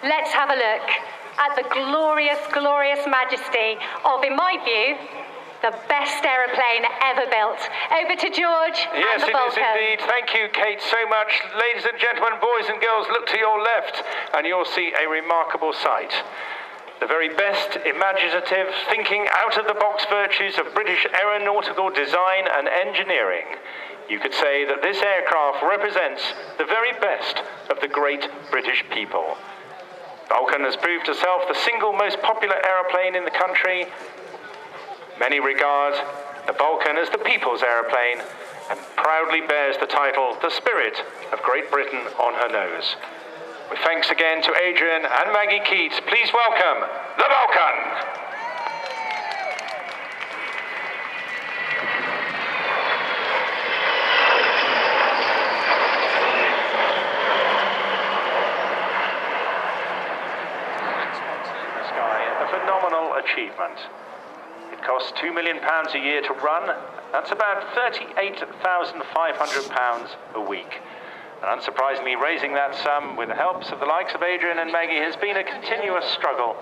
let's have a look at the glorious, glorious majesty of, in my view, the best aeroplane ever built. Over to George and the Vulcan. Yes, it is indeed. Thank you, Kate, so much. Ladies and gentlemen, boys and girls, look to your left and you'll see a remarkable sight. The very best imaginative, thinking out-of-the-box virtues of British aeronautical design and engineering. You could say that this aircraft represents the very best of the great British people. Vulcan has proved herself the single most popular aeroplane in the country. Many regard the Vulcan as the people's aeroplane and proudly bears the title, the Spirit of Great Britain, on her nose. With thanks again to Adrian and Maggie Keats, please welcome the Vulcan! A phenomenal achievement. It costs £2 million a year to run. That's about £38,500 a week. And unsurprisingly, raising that sum with the helps of the likes of Adrian and Maggie has been a continuous struggle.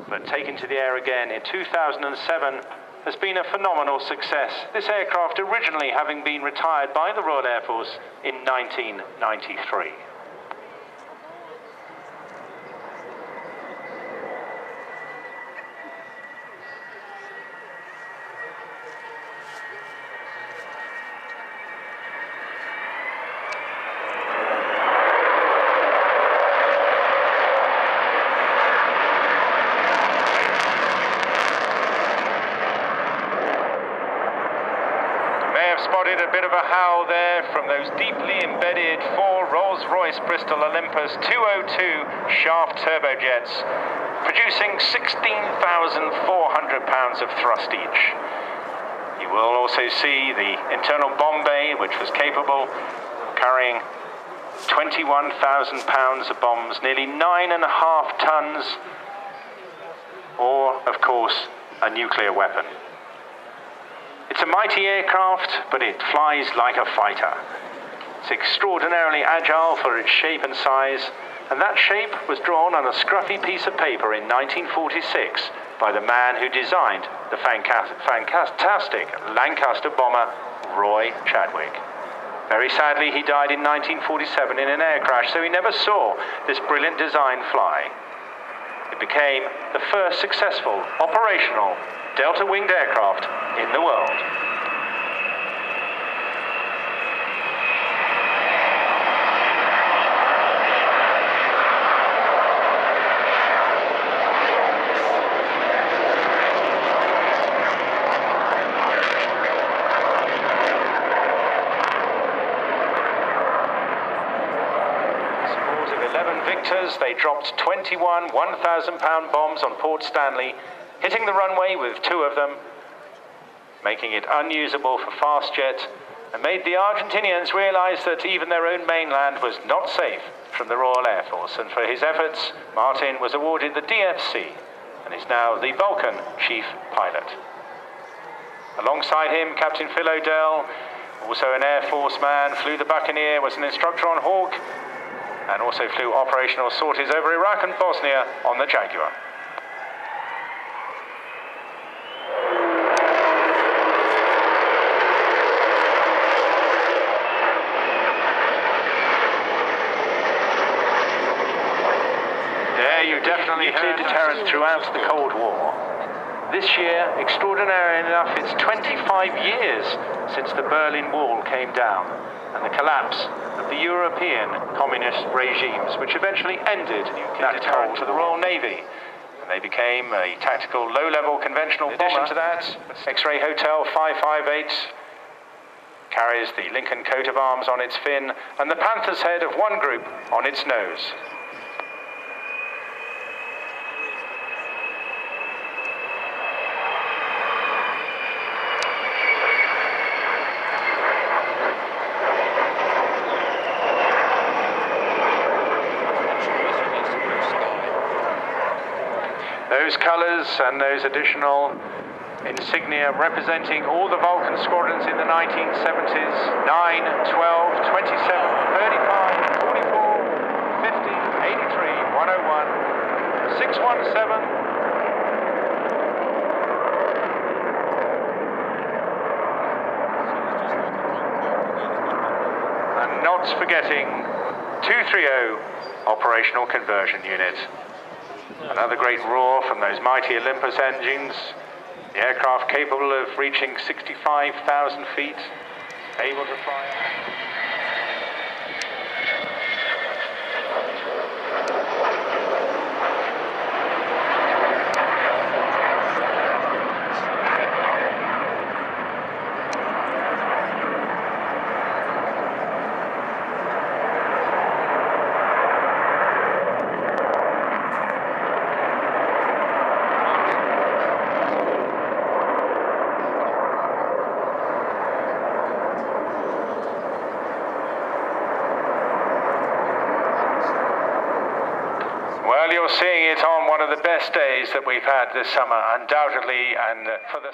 But taken to the air again in 2007 has been a phenomenal success. This aircraft originally having been retired by the Royal Air Force in 1993. Spotted a bit of a howl there from those deeply embedded 4 Rolls-Royce Bristol Olympus 202 shaft turbojets, producing 16,400 pounds of thrust each. You will also see the internal bomb bay, which was capable of carrying 21,000 pounds of bombs, nearly 9.5 tons, or, of course, a nuclear weapon. It's a mighty aircraft, but it flies like a fighter. It's extraordinarily agile for its shape and size, and that shape was drawn on a scruffy piece of paper in 1946 by the man who designed the fantastic Lancaster bomber, Roy Chadwick. Very sadly, he died in 1947 in an air crash, so he never saw this brilliant design fly. It became the first successful operational delta-winged aircraft in the world. Scores of 11 Victors, they dropped 21 1,000-pound bombs on Port Stanley, hitting the runway with 2 of them, making it unusable for fast jet, and made the Argentinians realize that even their own mainland was not safe from the Royal Air Force. And for his efforts, Martin was awarded the DFC and is now the Vulcan chief pilot. Alongside him, Captain Phil O'Dell, also an Air Force man, flew the Buccaneer, was an instructor on Hawk, and also flew operational sorties over Iraq and Bosnia on the Jaguar. Nuclear deterrent throughout the Cold War. This year, extraordinary enough, it's 25 years since the Berlin Wall came down and the collapse of the European communist regimes, which eventually ended that hold to the Royal Navy. And they became a tactical, low-level conventional bomber. In addition to that, X-Ray Hotel 558 carries the Lincoln coat of arms on its fin and the Panther's head of one group on its nose. Those colours and those additional insignia representing all the Vulcan squadrons in the 1970s, 9, 12, 27, 35, 44, 50, 83, 101, 617. And not forgetting 230 operational conversion unit. Another great roar from those mighty Olympus engines. The aircraft capable of reaching 65,000 feet, able to fly. Well, you're seeing it on one of the best days that we've had this summer, undoubtedly, and for the